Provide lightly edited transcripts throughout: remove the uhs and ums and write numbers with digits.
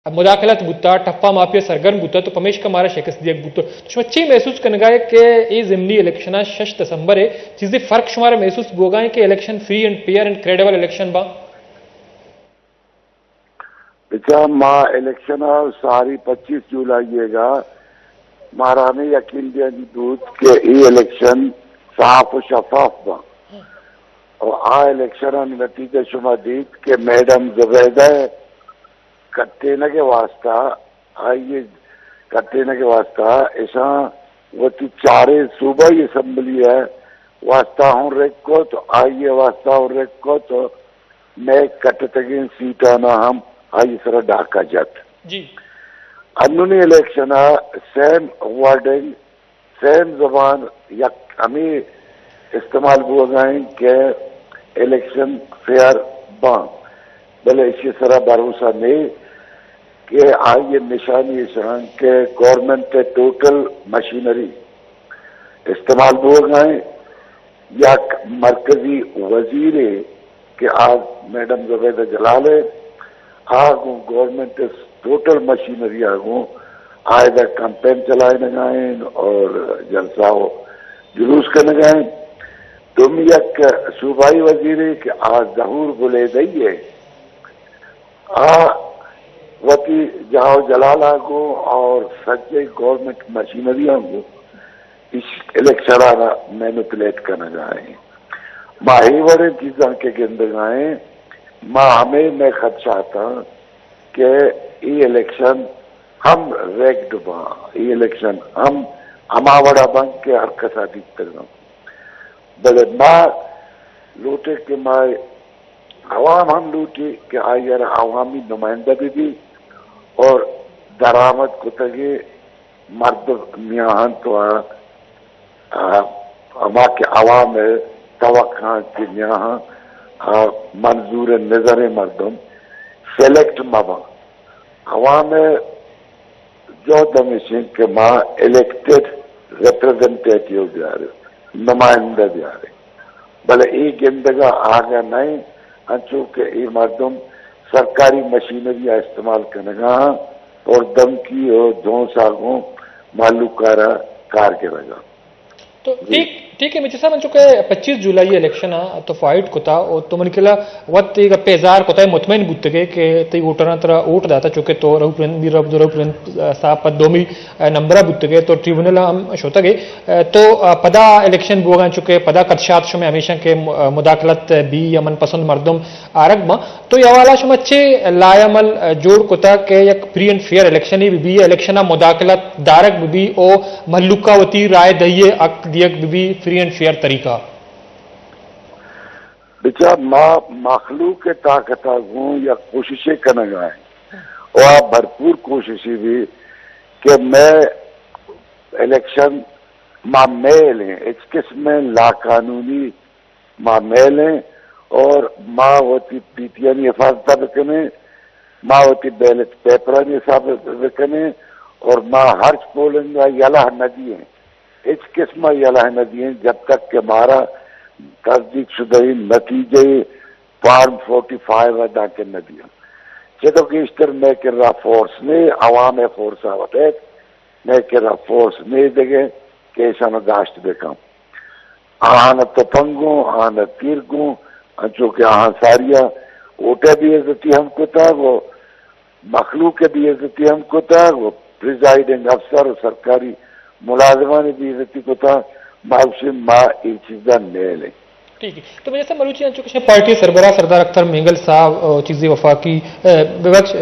مداخلت بوتا ٹپا مافیا سرگرم بوتا تو پمیش کا مارا شکست دیا بوتا تو شما چی محسوس کرنے گا کہ یہ ضمنی الیکشن 6 دسمبر ہے چیزیں فرق شمارا محسوس بو گا کہ election free and fair and credible election با بچا ماں الیکشن ساری 25 جولائی گا مارا نے یقین دیا دودھ کہ یہ الیکشن صاف و شفاف با اور الیکشن نتیجہ شما دید کہ میڈم زبیدہ کٹینا کے واسطہ آئیے کٹینا کے واسطہ ایسا وہ چارے صوبائی اسمبلی ہے واسطہ ہوں ریک کو تو آئیے واسطہ ہوں ریک کو تو میں کٹتگین سیٹانا ہم آئیے سر ڈھاکہ جات جی انہوں الیکشن سیم ورڈنگ سیم زبان یک ہمیں استعمال ہو گئے کہ الیکشن فیئر بان بلے اسی طرح بھروسہ نہیں کہ آئیے نشانی اسان کہ گورنمنٹ ٹوٹل مشینری استعمال ہو گئے یا مرکزی وزیر کہ آج میڈم زبیدہ جلال ہے آگوں گورنمنٹ ٹوٹل مشینری آگوں آئے کمپین چلائے گئے اور جلسہ جلوس کرنے گئے تم یک صوبائی وزیر کہ آج ظہور بلے دئیے وتی جاؤ جلال آگو اور سچے گورنمنٹ مشینری آگو اس الیکشن آنا مینپولیٹ کرنا گائیں ماں ہی بڑے چیزاں کے گند گائیں ماں ہمیں میں خدشاتا کہ یہ الیکشن ہم ریگڈ با یہ الیکشن ہم ہماوڑا بنک کے حرکت دیکھ کرنا بلے ماں لوٹے کہ ماں عوام ہم لوٹی کہ آئیر عوامی نمائندہ بھی اور درآمد کتگی مرد میاہن تو ہما کے عوام توقع کی میاہن منظور نظر مردم سیلیکٹ مبا عوام جو دمیشن کہ ماں الیکٹڈ ریپرزنٹیٹیو بیارے نمائندہ بیارے بلے ایک گندگا آگا نہیں انچو کہ یہ مردم سرکاری مشینری استعمال کرنے گا اور دمکی اور دھونس آگوں معلوم کار کے رہا تو ٹھیک ہے مجھے صاحب انچو کہ 25 جولائی الیکشن تو فائٹ کتا اور تو من کلا وقت ایک پیزار کتا ہے مطمئن بودتے گئے کہ تی ووٹران ترہ ووٹ داتا چونکہ تو رہو صاحب پد دومی نمبرہ بودتے گئے تو ٹریبونل ہم شوتا گئے تو پدا الیکشن بوگا چونکہ پدا کتشات شمیں ہمیشہ کے مداخلت بھی یا من پسند مردم آرگ ما تو یہ والا شما چھے لائے عمل جوڑ کتا کہ یک فری اینڈ فیئر الیکشنی بھی الیکشنہ مداخلت دارک بھی او محلوکہ وطی رائے دئیے اک دیگ بھی فری اینڈ فیئر طریقہ بچہ ماں مخلوق کے طاقت ہوں یا کوششیں کرنے گئے اور بھرپور کوششیں بھی کہ میں الیکشن ماں میل ہیں اس قسم میں لاقانونی ماں میل ہیں اور ماں ہوتی پیٹیانی حفاظتہ بکنے ماں ہوتی بیلٹ پیپرانی حفاظت بکنے اور ماں ہرچ پولنگا یلہ ندی ہیں اس قسم یلہ ندی ہیں جب تک کہ ہمارا تصدیق شدہ نتیجے فارم 45 ادا کے ندیاں جدو کہ اشتر میں کر رہا فورس نے عوام فورس آوٹ ہے میں کر رہا فورس نے دگے کہ ایسا نہ داشت بکم آنا تپنگوں آنا تیرگوں چونکہ آہاں ساریہ اوٹے بھی عزتی ہم کو تھا وہ مخلوق بھی عزتی ہم کو تھا وہ پریزائڈنگ افسر اور سرکاری ملازمان بھی عزتی کو تھا معاوشی ماں یہ چیزاں نہیں لیں ٹھیک ہے تو مجھے سے مروچی چونکہ پارٹی سربراہ سردار اختر مینگل صاحب چیزیں وفاقی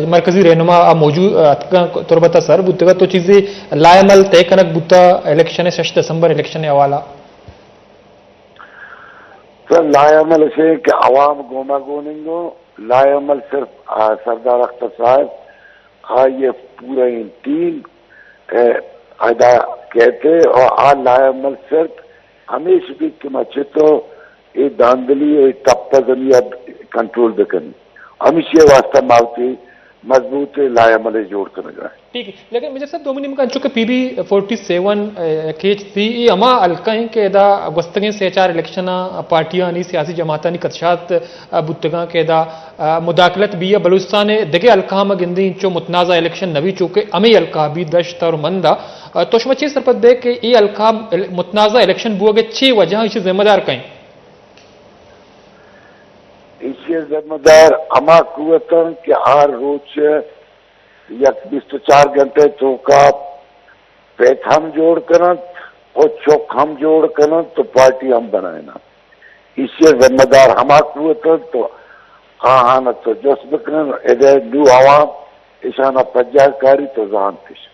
مرکزی رہنما موجود تربتا سر بودتے گا تو چیزیں لائے عمل طے کنک بودتا الیکشن 6 دسمبر الیکشن حوالہ تو لائے عمل سے کہ عوام گوما گوننگو لائے عمل صرف سردار اختر صاحب یہ پورا ٹیم ادا کہتے اور لائے عمل صرف ہمیشہ بھی کہ مچھے تو یہ داندلی اور ٹپا زمین کنٹرول بکنی ہمیشہ واسطہ ماوتی मजबूत लायामल जोड़ कर गए ठीक है लेकिन मेजर साहब दोमिनी का चुके PB 47 केच थी ये अमा अलकाई के दा गस्तगे से चार इलेक्शन पार्टियां नी सियासी जमाता नी कतशात बुतगा के दा मुदाखलत भी बलूचिस्तान दगे अलका में गिंदी चो मुतनाजा इलेक्शन नवी चुके अमे अलका भी दश्त और मंदा तो शमची सरपत दे के ये अलका मुतनाजा इलेक्शन बुआगे 6 वजह इसे जिम्मेदार कहीं इसके जिम्मेदार अमा कुवतन के हर रोज या 24 घंटे तो का पेट हम जोड़ कर और चौक हम जोड़ कर तो पार्टी हम बनाए ना इससे जिम्मेदार हमा कुवतन तो हाँ हाँ न तो जस बकरन इधर न्यू आवाम इशाना पज्जाकारी तो जान फिश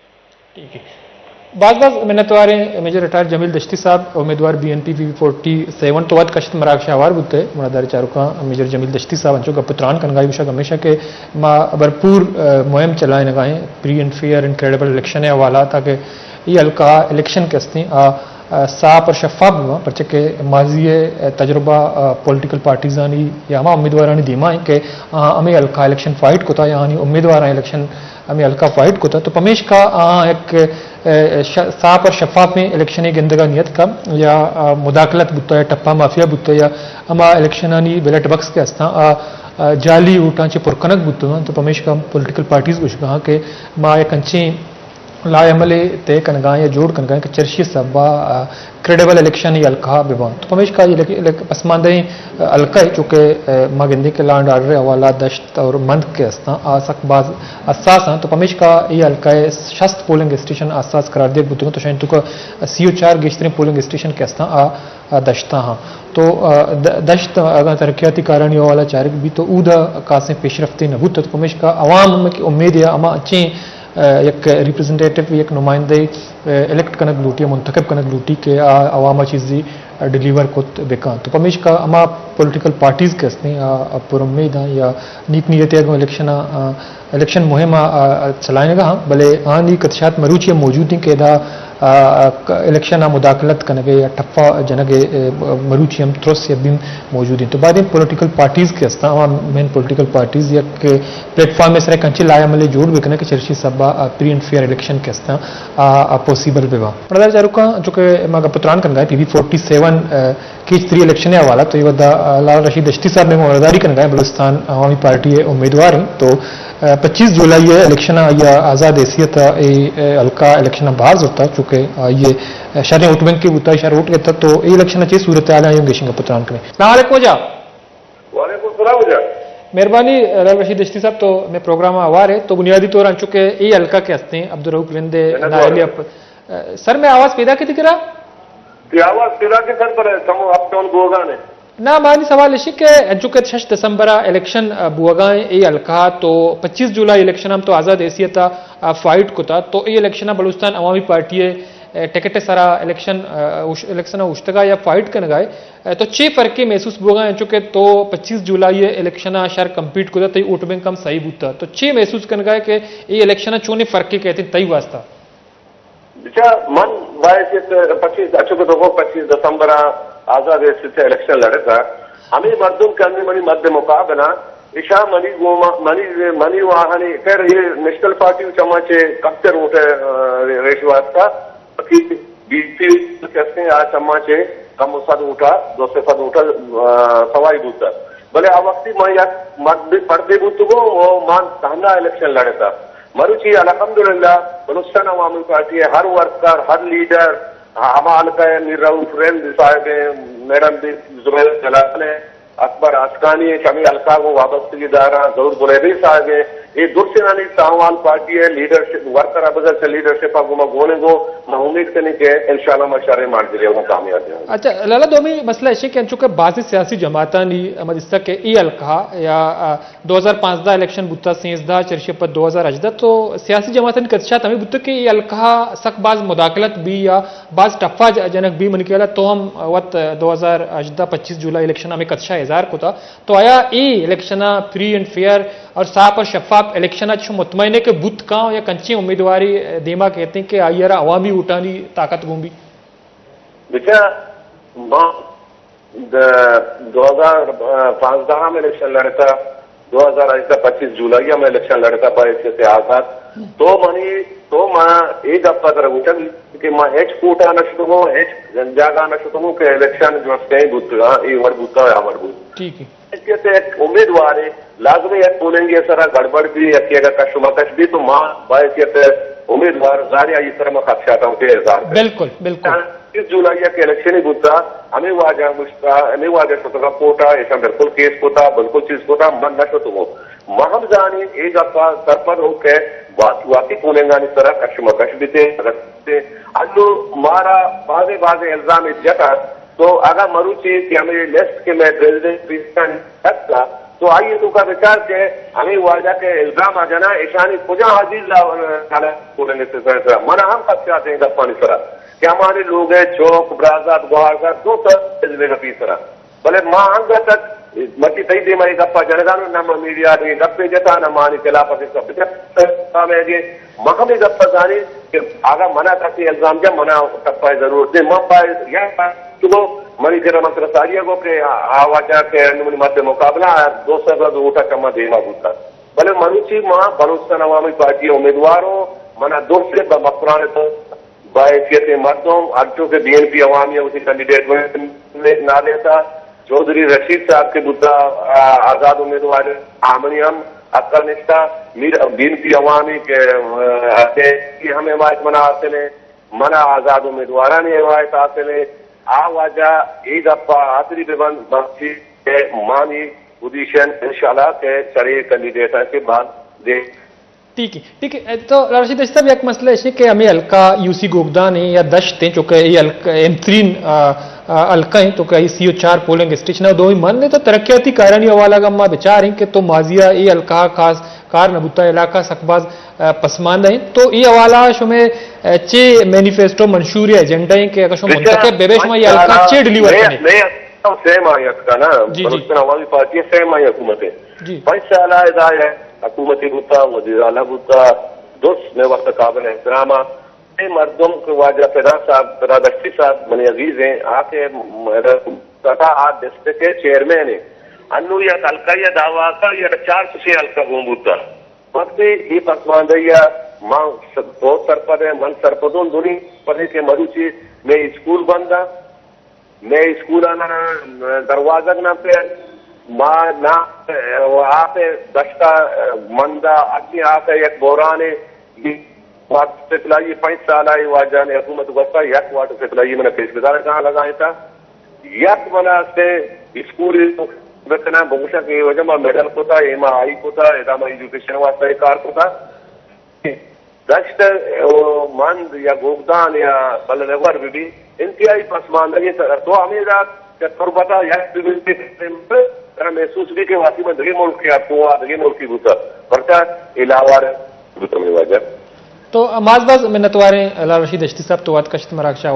ठीक है बाज मैंने तो आ रहे मेजर रिटायर जमील दश्ती साहब उम्मीदवार BNP 47 तो वाद कश्त मराग शाहवार बुते मनादारी चारुका मेजर जमील दश्ती साहब अंचो पुत्रान कनगाई विशा हमेशा के माँ भरपूर मुहिम चलाए नगाएं free and fair and credible election है हवाला ताकि ये हल्का इलेक्शन के हस्ती साफ और शफाफ हुआ परचे के माजी तजुर्बा पॉलिटिकल पार्टीजानी या हमारा उम्मीदवारानी धीमा है कि हमें हल्का इलेक्शन फाइट को था यानी उम्मीदवार इलेक्शन हमें हल्का फाइट को था तो पमेश का एक साफ और शफाफ में इलेक्शन गिंदगा नियत का या मुदाखलत बुत्ता या टप्पा माफिया बुत्ता या हमा इलेक्शनानी बैलेट बक्स के हस्ता जाली ऊटांचे पुरकनक बुत्ता तो पमेश का पॉलिटिकल पार्टीज कुछ कहा कि माँ एक कंची लाए अमले तय कनगा या जोड़ कनगा कि चर्ची सभा क्रेडिबल इलेक्शन ही अलका विवान तो पमेश का ये पसमानदे अलका है चूँकि मागिंदी के लैंड आर्डर हवाला दश्त और मंद के हस्ता आसकबाज असास हैं तो पमेश का ये अलका है शस्त पोलिंग स्टेशन आसास करार दे बुतों तो शायद तुका CO4 गेस्टरी पोलिंग स्टेशन के हस्ता दश्ता हाँ तो दश्त अगर तरक्याती कारण वाला चारक भी तो ऊदा कासे पेशरफ्ती नबूत तो पमेश का अवाम की उम्मीद है अमा अच्छी एक रिप्रेजेंटेटिव एक नुमाइंदे इलेक्ट कनक लूटी मुंतखब कनक लूटी के अवामा चीज़ी डिलीवर को बेका तो पमेश का अमा पॉलिटिकल पार्टीज के हस्ते पुर उम्मीद या नीक नीयत इलेक्शन मुहिम चलाने का भले हाँ नी कतशात मरूची मौजूद हैं के इलेक्शन मुदाखलत कनगे या टप्पा जनगे मरूची हम थ्रोस या बिम मौजूद हैं तो बाद पॉलिटिकल पार्टीज के हस्ता मेन पॉलिटिकल पार्टीज या के प्लेटफॉर्म में सर कंची लाया मले जोड़ बेकने के चर्ची सभा फ्री एंड फेयर इलेक्शन के हस्ता पॉसिबल बेवा प्रधान चारुका जो कि मगा पुत्रान कनगा PB 47 की 3 इलेक्शन है हवाला तो ये वदा लाल रशीद दश्ती साहब ने मौदारी कनगा बलूचिस्तान अवामी पार्टी है उम्मीदवार हैं तो 25 जुलाई ये इलेक्शन या आज़ाद हैसियत हल्का इलेक्शन बाहर होता चूँकि ये शहर वोट बैंक की उतना शहर वोट के तक तो ये इलेक्शन अच्छी सूरत आल गेशिंग पुत्रान करें मेहरबानी लाल रशीद दश्ती साहब तो मैं प्रोग्राम आवार है तो बुनियादी तौर पर चूँकि ये हल्का के हस्ते हैं अब्दुल रिंदे सर मैं आवाज़ पैदा की दिख रहा आवाज़ पैदा के सर पर अप डाउन गोगा ने ना मानी सवाल इसी के चूँकि 6 दिसंबर इलेक्शन बुआगाएं ये हल्का तो 25 जुलाई इलेक्शन हम तो आज़ाद हैसियत फाइट को था तो ये इलेक्शन बलूचिस्तान अवामी पार्टी टिकट सारा इलेक्शन उश्तगा या फाइट कर गए तो 6 फर्क महसूस बुआगाएं चूँकि तो 25 जुलाई इलेक्शन शहर कम्पीट को था तई वोट बैंक हम सही बूता तो 6 महसूस कर गए कि ये इलेक्शन चूने फर्क कहते तई वास्ता मन वायस 25 दिसंबर आजाद से इलेक्शन लड़े था हमें मर्दुम करने मनी मध्य मुकाबला इशा मनी वाहनी खैर ये नेशनल पार्टी चमाचे कब्तर उठे रेशवाद था बीसी कहते हैं आज चमाचे कम सद उठा 200 सद उठा सवाई दूसरा भले आ वक्त मध्य पर्दे बुतगो वो मान ताना इलेक्शन लड़े था मरुची अल्हम्दुलिल्लाह बलूचिस्तान अवामी पार्टी हर वर्कर हर लीडर हमाल का निरऊफ रेंद साहब मैडम भी जुबैर जलाल है अकबर आसकानी शमी अलका को वाबस्तगी दारा जरूर बुलेरी साहब है ये दुर्सिनानी साहवाल पार्टी है लीडरशिप वर्कर अबजर से लीडरशिप गुमा गोने को मैं उम्मीद करनी के इंशाल्लाह मशारे मार दिले वो कामयाब है अच्छा लाला दोमी मसला ऐसे कि चूँकि बाज़ सियासी जमाता नी मजिस्ता के ई अलका या 2015 इलेक्शन बुत्ता 13 चर्चे पर 2018 तो सियासी जमाता नी कच्चा तमी बुत्ता के ई अलका सक बाज मुदाखलत भी या बाज टप्पा जनक भी मन केला तो हम वत 2018 25 जुलाई इलेक्शन हमें कच्चा हजार को था तो आया ई इलेक्शन फ्री एंड फेयर और साफ और शफाफ इलेक्शन मुतमैने के बुत का या कंची उम्मीदवारी देमा कहते हैं कि आइयर अवामी उठानी ताकत गुंबी बेटा 2015 में इलेक्शन लड़ा था 2025 जुलाई में इलेक्शन लड़ता पाहिजे आजाद तो मां एक गप्पा तरगुटन कि मां हेच कूटा नशुतमो हेच जागा नशुतमो के इलेक्शन जो कहीं बुतगा ये वर बुता है हमर बुत ठीक है इसके एक उम्मीदवार है लाजमी एक पोलिंग ये सारा गड़बड़ भी है कि अगर कशुमकश भी तो मां बायसियत उम्मीदवार जारिया इस तरह में खदशाता हूं के हजार बिल्कुल बिल्कुल 30 जुलाई के इलेक्शन ही बुता हमें वाजा शोतगा कोटा ऐसा बिल्कुल केस कोता बिल्कुल चीज कोता मन नशुतमो महम जानी एक गप्पा सरपंच होके वाकी पोलेंगानी तरह कशुमकश भी थे अल्लू मारा बाजे इल्जाम जटा तो अगर मरुचि कि हमें लिस्ट के मैं प्रेसिडेंट तो आइए तो का विचार के हमें वाजा के इल्जाम आ जाना ईशानी खुजा हाजिर बोलेंगे मना हम खदशाते हैं गप्पा तरह कि हमारे लोग हैं चौक ब्राजात गुहार दो तरह भले मां अंग तक मची तई दे मारी गप्पा जनगानो नम मीडिया दे गप्पे जता न मानी केला पके सब में ये महम गप्पा जानी कि आगा मना करती इल्जाम जब मना तप्पा जरूर दे म पाए या तो मनी के मकर सारिया को के आवाजा के अनुमति मध्य मुकाबला दोस्तों का उठा कमा देमा बुता भले मनुची मां बलूचिस्तान अवामी पार्टी उम्मीदवारों मना दोस्त से मकराने तो बायसियत मर्दों अड्डो के बीएनपी अवामी उसी कैंडिडेट में ना लेता चौधरी रशीद साहब के बुद्धा आजाद उम्मीदवार आमनियम अक्कनिष्ठा बीएनपी अवामी के हम हिमायत मना आते ने मना आजाद उम्मीदवार ने हिमायत आते ने आवाजा ईद अप्पा आखिरी बेबंद बख्शी के मानी पोजीशन इंशाल्लाह के चढ़े कैंडिडेट के बाद दे ठीक है तो रशीद साहब एक मसला है कि हमें हल्का यूसी गोगदा ने या दश्त हैं चूंकि ये M3 हल्का हैं तो कई CO4 पोलिंग स्टेशन दो ही मन ने तो तरक्याती कारण हवाला गम्मा विचार हैं कि तो माजिया ये हल्का खास कार नबूता इलाका सकबाज पसमानदा हैं तो ये हवाला शुमे चे मैनिफेस्टो मंशूर या एजेंडा हैं कि अगर शुमे मुंतखब बेबेश में ये हल्का चे डिलीवर करें सेम आयत का ना बलूचिस्तान अवामी पार्टी सेम आई हुकूमतें 5 साल है हुकूमती बुता वजीर आला बुता दोस्त में वक्त काबिल एहतरामा मर्दों के वाजा पैदा साहब दस्ती साहब मनी अजीज हैं आके आज डिस्ट्रिक्ट के चेयरमैन है अन्नू या हल्का या दावा का या 4 से हल्का घूमता वक्त ये पसमानदिया मां बहुत सरपद है मन सरपदों दुनी पढ़े के मरुचि में स्कूल बंदा मैं स्कूल आना दरवाजा ना पे मां ना वहां पे दस्ता मंदा अच्छी आके एक बोराने से पिलाई 5 साल आई वाजा ने हुकूमत वस्ता यक वाट से पिलाई मैंने पेश गुजार कहाँ लगाया था यक मना से स्कूल वेतना बहुशा के वजह में मेडल को था एमा आई को था एदामा एजुकेशन वास्ता कार को था दश्त मंद या गोगदान या बलनवर भी इंतहाई पसमानदगी तो हमें बता महसूस भी के वासी में दगे मुल्क के आपको दगे मुल्क की गुता परचा इलावा गुता में वजह तो माजबाज मिन्नतवारे अला रशीद अश्ती साहब तो वाद कश्त मराकशा